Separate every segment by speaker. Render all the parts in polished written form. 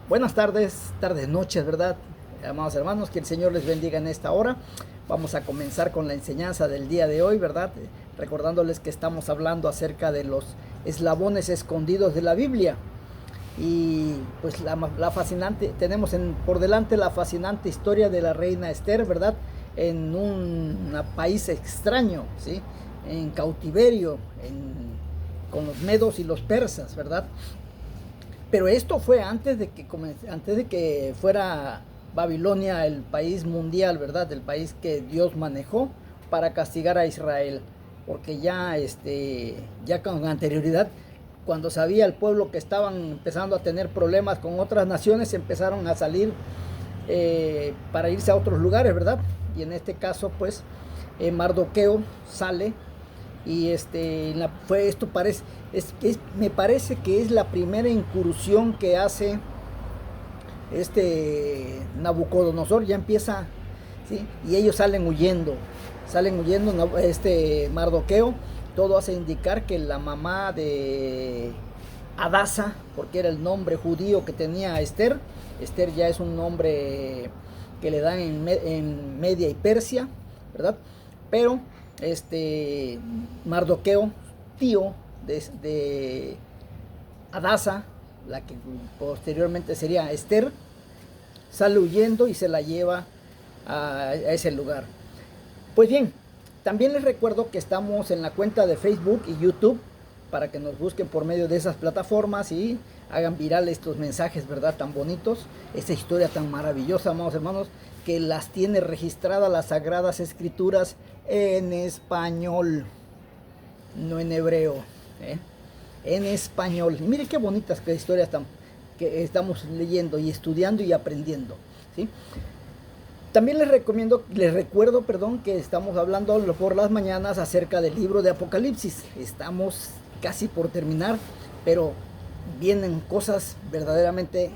Speaker 1: Buenas tardes, noches, ¿verdad? Amados hermanos, que el Señor les bendiga en esta hora. Vamos a comenzar con la enseñanza del día de hoy, ¿verdad? Recordándoles que estamos hablando acerca de los eslabones escondidos de la Biblia. Y pues la fascinante, tenemos por delante la fascinante historia de la reina Esther, ¿verdad? En un país extraño, ¿sí? En cautiverio, con los medos y los persas, ¿verdad? Pero esto fue antes de que fuera Babilonia el país mundial, ¿verdad? El país que Dios manejó para castigar a Israel. Porque ya con anterioridad, cuando sabía el pueblo que estaban empezando a tener problemas con otras naciones, empezaron a salir para irse a otros lugares, ¿verdad? Y en este caso, pues, Mardoqueo sale y me parece que es la primera incursión que hace Nabucodonosor. Ya empieza, ¿sí? Y ellos salen huyendo, Mardoqueo. Todo hace indicar que la mamá de Adasa, porque era el nombre judío que tenía Esther ya es un nombre que le dan en Media y Persia, ¿verdad? Pero Mardoqueo, tío de Adasa, la que posteriormente sería Esther, sale huyendo y se la lleva a ese lugar. Pues bien, también les recuerdo que estamos en la cuenta de Facebook y YouTube para que nos busquen por medio de esas plataformas y hagan viral estos mensajes, ¿verdad? Tan bonitos, esta historia tan maravillosa, amados hermanos, que las tiene registradas las Sagradas Escrituras en español, no en hebreo, en español. Y mire qué bonitas historias que estamos leyendo y estudiando y aprendiendo, ¿sí? También les recuerdo, que estamos hablando por las mañanas acerca del libro de Apocalipsis. Estamos casi por terminar, pero vienen cosas verdaderamente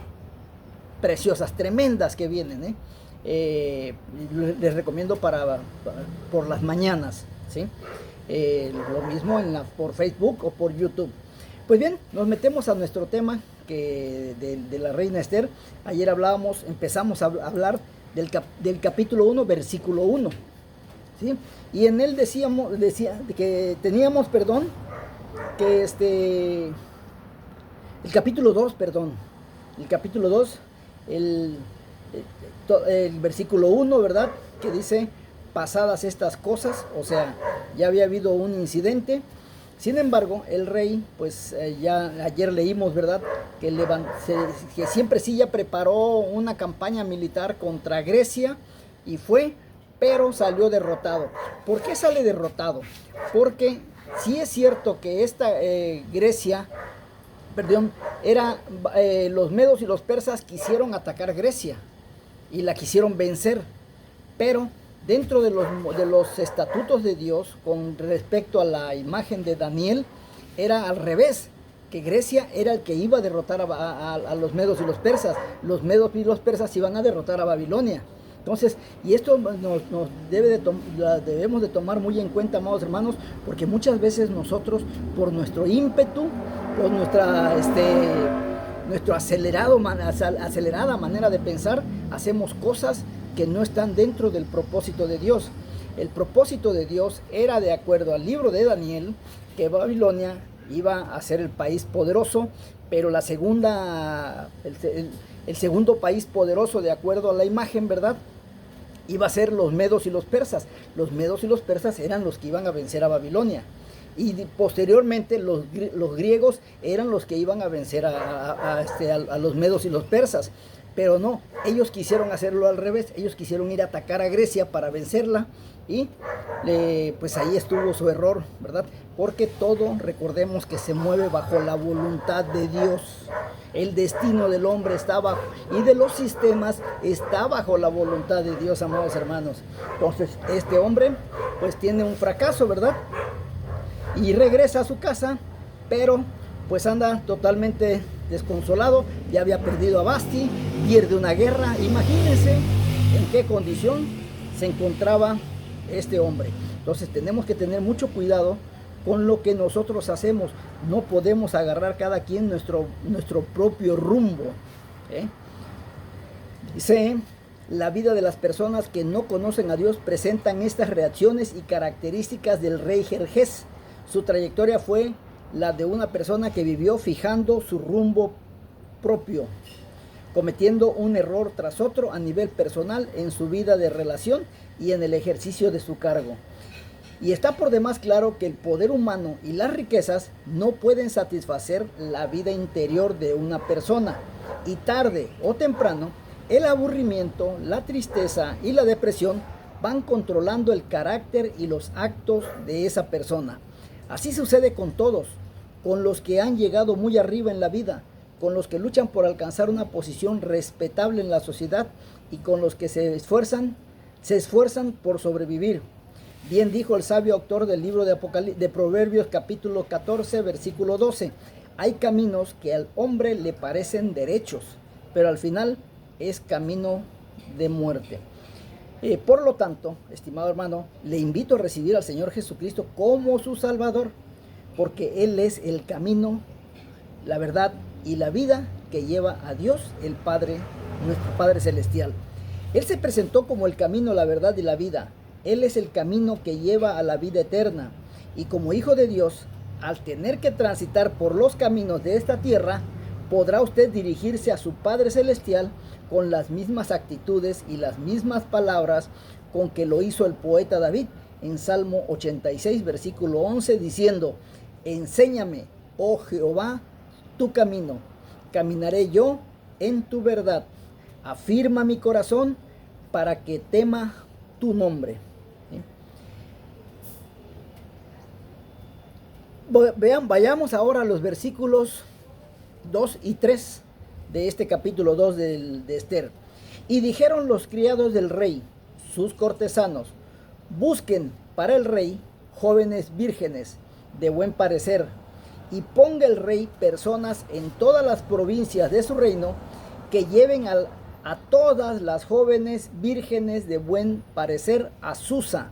Speaker 1: preciosas, tremendas que vienen, les recomiendo por las mañanas, ¿sí? Lo mismo por Facebook o por YouTube. Pues bien, nos metemos a nuestro tema de la reina Esther. Ayer empezamos a hablar del capítulo 1, versículo 1, ¿sí? Y en él decía que teníamos, que el capítulo 2, el versículo 1, ¿verdad? Que dice, pasadas estas cosas, o sea, ya había habido un incidente. Sin embargo, el rey, pues ya ayer leímos, ¿verdad? Que siempre sí ya preparó una campaña militar contra Grecia y pero salió derrotado. ¿Por qué sale derrotado? Porque sí es cierto que esta Grecia, los medos y los persas quisieron atacar Grecia y la quisieron vencer, pero dentro de los estatutos de Dios con respecto a la imagen de Daniel, era al revés, que Grecia era el que iba a derrotar a los medos y los persas. Los medos y los persas iban a derrotar a Babilonia. Entonces, y esto debemos de tomar muy en cuenta, amados hermanos, porque muchas veces nosotros, por nuestro ímpetu, por nuestra acelerada manera de pensar, hacemos cosas que no están dentro del propósito de Dios. El propósito de Dios era, de acuerdo al libro de Daniel, que Babilonia iba a ser el país poderoso, pero el segundo país poderoso, de acuerdo a la imagen, ¿verdad?, iba a ser los medos y los persas. Los medos y los persas eran los que iban a vencer a Babilonia. Y posteriormente los griegos eran los que iban a vencer a los medos y los persas. Pero no, ellos quisieron hacerlo al revés. Ellos quisieron ir a atacar a Grecia para vencerla. Y pues ahí estuvo su error, ¿verdad? Porque todo, recordemos que se mueve bajo la voluntad de Dios. El destino del hombre y de los sistemas está bajo la voluntad de Dios, amados hermanos. Entonces, este hombre pues tiene un fracaso, ¿verdad? Y regresa a su casa, pero pues anda totalmente desconsolado. Ya había perdido a Basti, pierde una guerra. Imagínense en qué condición se encontraba este hombre. Entonces tenemos que tener mucho cuidado con lo que nosotros hacemos. No podemos agarrar cada quien nuestro propio rumbo, Dice, la vida de las personas que no conocen a Dios presentan estas reacciones y características del rey Jerjes. Su trayectoria fue la de una persona que vivió fijando su rumbo propio, cometiendo un error tras otro a nivel personal en su vida de relación y en el ejercicio de su cargo. Y está por demás claro que el poder humano y las riquezas no pueden satisfacer la vida interior de una persona, y tarde o temprano el aburrimiento, la tristeza y la depresión van controlando el carácter y los actos de esa persona. Así sucede con todos, con los que han llegado muy arriba en la vida, con los que luchan por alcanzar una posición respetable en la sociedad y con los que se esfuerzan por sobrevivir. Bien dijo el sabio autor del libro de Proverbios capítulo 14 versículo 12: hay caminos que al hombre le parecen derechos, pero al final es camino de muerte. Por lo tanto, estimado hermano, le invito a recibir al Señor Jesucristo como su Salvador, porque Él es el camino, la verdad y la vida que lleva a Dios, el Padre, nuestro Padre Celestial. Él se presentó como el camino, la verdad y la vida. Él es el camino que lleva a la vida eterna. Y como Hijo de Dios, al tener que transitar por los caminos de esta tierra, podrá usted dirigirse a su Padre Celestial con las mismas actitudes y las mismas palabras con que lo hizo el poeta David en Salmo 86, versículo 11, diciendo: enséñame, oh Jehová, tu camino, caminaré yo en tu verdad. Afirma mi corazón para que tema tu nombre. Vayamos ahora a los versículos 2 y 3 de este capítulo 2 de Esther. Y dijeron los criados del rey, sus cortesanos: busquen para el rey jóvenes vírgenes de buen parecer, y ponga el rey personas en todas las provincias de su reino que lleven a todas las jóvenes vírgenes de buen parecer a Susa,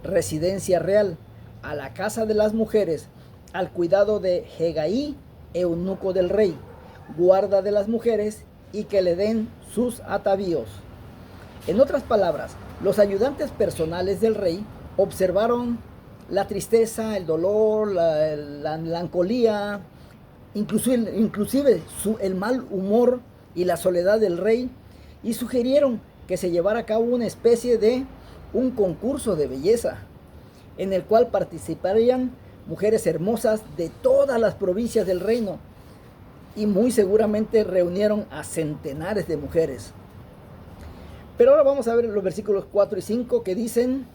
Speaker 1: residencia real, a la casa de las mujeres, al cuidado de Hegai, eunuco del rey, guarda de las mujeres, y que le den sus atavíos. En otras palabras, los ayudantes personales del rey observaron la tristeza, el dolor, la melancolía, inclusive el mal humor y la soledad del rey, y sugirieron que se llevara a cabo una especie de un concurso de belleza, en el cual participarían mujeres hermosas de todas las provincias del reino, y muy seguramente reunieron a centenares de mujeres. Pero ahora vamos a ver los versículos 4 y 5 que dicen: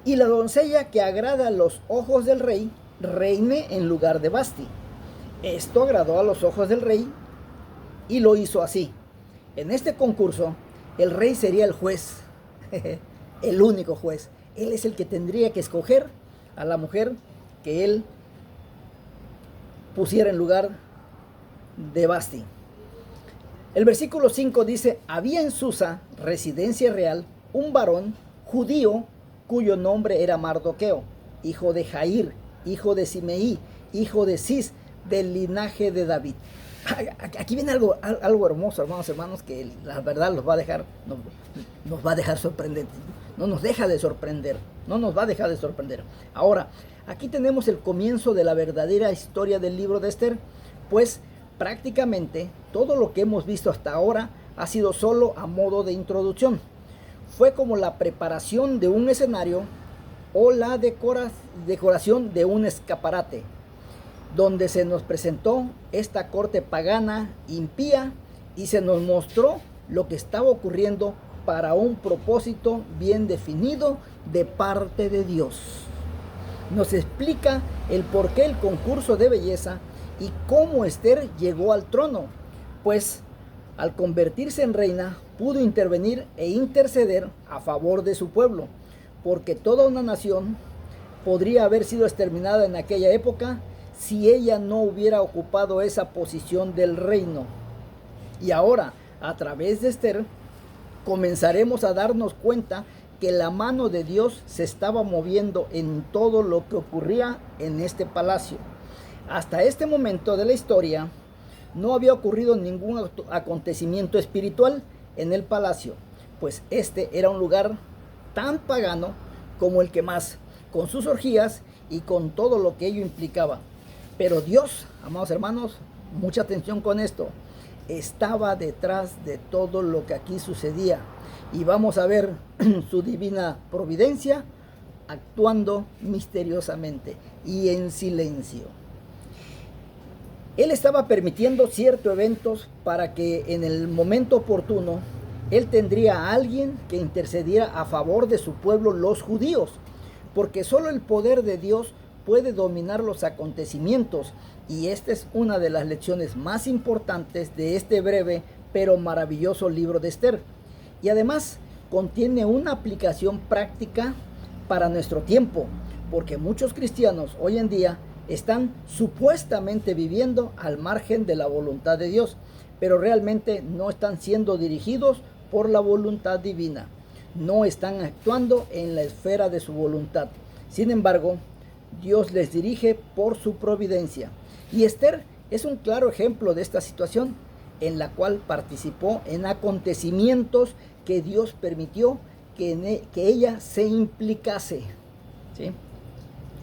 Speaker 1: y la doncella que agrada a los ojos del rey reine en lugar de Vasti. Esto agradó a los ojos del rey y lo hizo así. En este concurso el rey sería el juez, el único juez. Él es el que tendría que escoger a la mujer que él pusiera en lugar de Vasti. El versículo 5 dice: había en Susa, residencia real, un varón judío cuyo nombre era Mardoqueo, hijo de Jair, hijo de Simeí, hijo de Cis, del linaje de David. Aquí viene algo hermoso, hermanos, que la verdad nos va a dejar sorprendentes. No nos deja de sorprender, no nos va a dejar de sorprender. Ahora, aquí tenemos el comienzo de la verdadera historia del libro de Esther, pues prácticamente todo lo que hemos visto hasta ahora ha sido solo a modo de introducción. Fue como la preparación de un escenario o la decoración de un escaparate, donde se nos presentó esta corte pagana, impía, y se nos mostró lo que estaba ocurriendo para un propósito bien definido de parte de Dios. Nos explica el porqué el concurso de belleza y cómo Esther llegó al trono, pues al convertirse en reina pudo intervenir e interceder a favor de su pueblo, porque toda una nación podría haber sido exterminada en aquella época si ella no hubiera ocupado esa posición del reino. Y ahora, a través de Esther, comenzaremos a darnos cuenta que la mano de Dios se estaba moviendo en todo lo que ocurría en este palacio. Hasta este momento de la historia no había ocurrido ningún acontecimiento espiritual en el palacio, pues este era un lugar tan pagano como el que más, con sus orgías y con todo lo que ello implicaba. Pero Dios, amados hermanos, mucha atención con esto, estaba detrás de todo lo que aquí sucedía. Y vamos a ver su divina providencia actuando misteriosamente y en silencio. Él estaba permitiendo ciertos eventos para que en el momento oportuno Él tendría a alguien que intercediera a favor de su pueblo, los judíos, porque solo el poder de Dios puede dominar los acontecimientos, y esta es una de las lecciones más importantes de este breve pero maravilloso libro de Esther. Y además contiene una aplicación práctica para nuestro tiempo, porque muchos cristianos hoy en día están supuestamente viviendo al margen de la voluntad de Dios, pero realmente no están siendo dirigidos por la voluntad divina, no están actuando en la esfera de su voluntad. Sin embargo, Dios les dirige por su providencia, y Esther es un claro ejemplo de esta situación, en la cual participó en acontecimientos que Dios permitió que ella se implicase, ¿sí?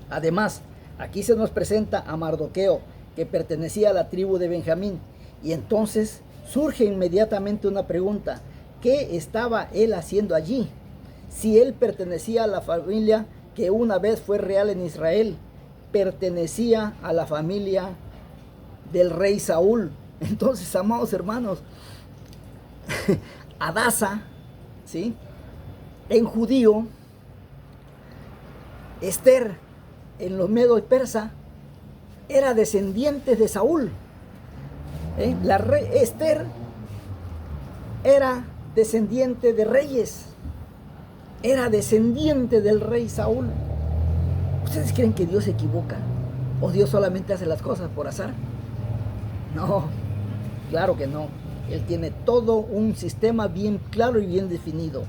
Speaker 1: Además, aquí se nos presenta a Mardoqueo, que pertenecía a la tribu de Benjamín, y entonces surge inmediatamente una pregunta: ¿qué estaba él haciendo allí? Si él pertenecía a la familia que una vez fue real en Israel, pertenecía a la familia del rey Saúl. Entonces, amados hermanos, Adasa, ¿sí?, en judío, Esther en los medos persa, era descendiente de Saúl. Esther era descendiente de reyes, era descendiente del rey Saúl. ¿Ustedes creen que Dios se equivoca? ¿O Dios solamente hace las cosas por azar? No, claro que no. Él tiene todo un sistema bien claro y bien definido.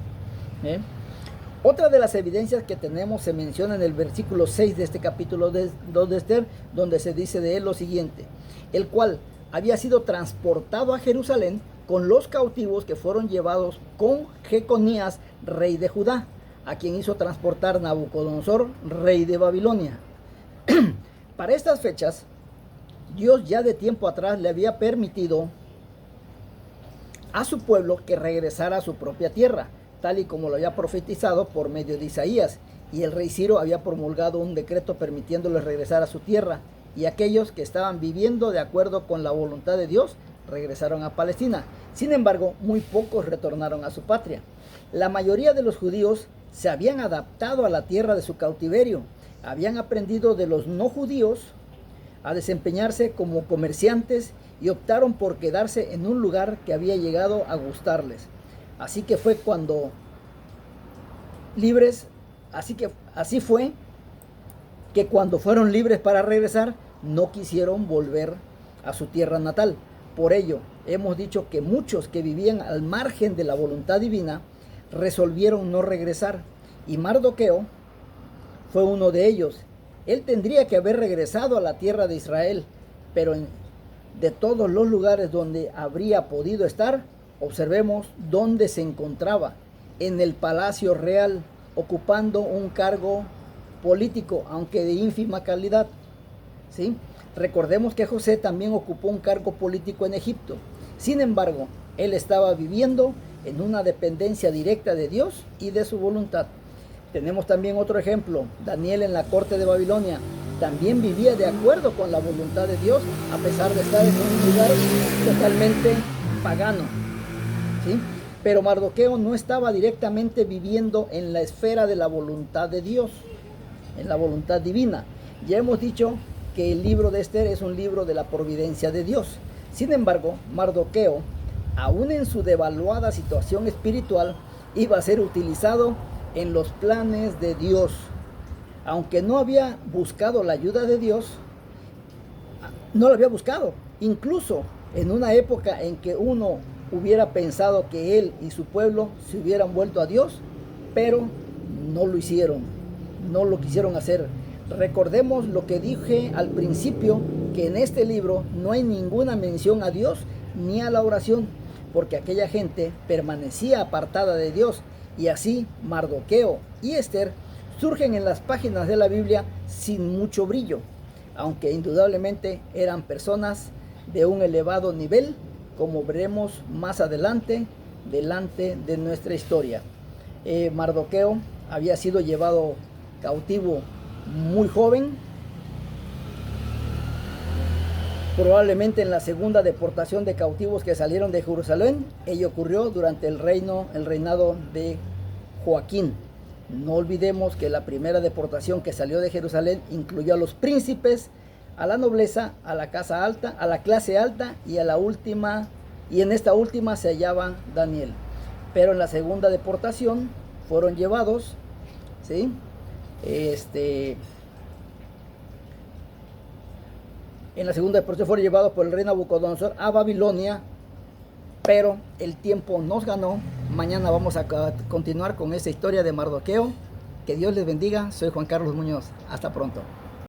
Speaker 1: Otra de las evidencias que tenemos se menciona en el versículo 6 de este capítulo 2 de Esther, donde se dice de él lo siguiente: el cual había sido transportado a Jerusalén con los cautivos que fueron llevados con Jeconías, rey de Judá, a quien hizo transportar Nabucodonosor, rey de Babilonia. Para estas fechas, Dios ya de tiempo atrás le había permitido a su pueblo que regresara a su propia tierra, tal y como lo había profetizado por medio de Isaías, y el rey Ciro había promulgado un decreto permitiéndoles regresar a su tierra, y aquellos que estaban viviendo de acuerdo con la voluntad de Dios regresaron a Palestina. Sin embargo, muy pocos retornaron a su patria. La mayoría de los judíos se habían adaptado a la tierra de su cautiverio, habían aprendido de los no judíos a desempeñarse como comerciantes y optaron por quedarse en un lugar que había llegado a gustarles. Así fue que cuando fueron libres para regresar, no quisieron volver a su tierra natal. Por ello, hemos dicho que muchos que vivían al margen de la voluntad divina resolvieron no regresar, y Mardoqueo fue uno de ellos. Él tendría que haber regresado a la tierra de Israel, pero de todos los lugares donde habría podido estar, observemos dónde se encontraba: en el palacio real, ocupando un cargo político, aunque de ínfima calidad, ¿sí? Recordemos que José también ocupó un cargo político en Egipto. Sin embargo, él estaba viviendo en una dependencia directa de Dios y de su voluntad. Tenemos también otro ejemplo: Daniel en la corte de Babilonia. También vivía de acuerdo con la voluntad de Dios, a pesar de estar en un lugar totalmente pagano, ¿sí? Pero Mardoqueo no estaba directamente viviendo en la esfera de la voluntad de Dios, en la voluntad divina. Ya hemos dicho que el libro de Esther es un libro de la providencia de Dios. Sin embargo, Mardoqueo, aún en su devaluada situación espiritual, iba a ser utilizado en los planes de Dios. Aunque no había buscado la ayuda de Dios, no la había buscado. Incluso en una época en que uno hubiera pensado que él y su pueblo se hubieran vuelto a Dios, pero no lo hicieron, no lo quisieron hacer. Recordemos lo que dije al principio, que en este libro no hay ninguna mención a Dios ni a la oración, porque aquella gente permanecía apartada de Dios, y así Mardoqueo y Esther surgen en las páginas de la Biblia sin mucho brillo, aunque indudablemente eran personas de un elevado nivel, como veremos más adelante delante de nuestra historia. Mardoqueo había sido llevado cautivo muy joven, probablemente en la segunda deportación de cautivos que salieron de Jerusalén. Ello ocurrió durante el reinado de Joaquín. No olvidemos que la primera deportación que salió de Jerusalén incluyó a los príncipes, a la nobleza, a la casa alta, a la clase alta y a la última, y en esta última se hallaba Daniel. Pero en la segunda deportación fueron llevados, ¿sí? En la segunda deportación fueron llevados por el rey Nabucodonosor a Babilonia, pero el tiempo nos ganó. Mañana vamos a continuar con esta historia de Mardoqueo. Que Dios les bendiga. Soy Juan Carlos Muñoz. Hasta pronto.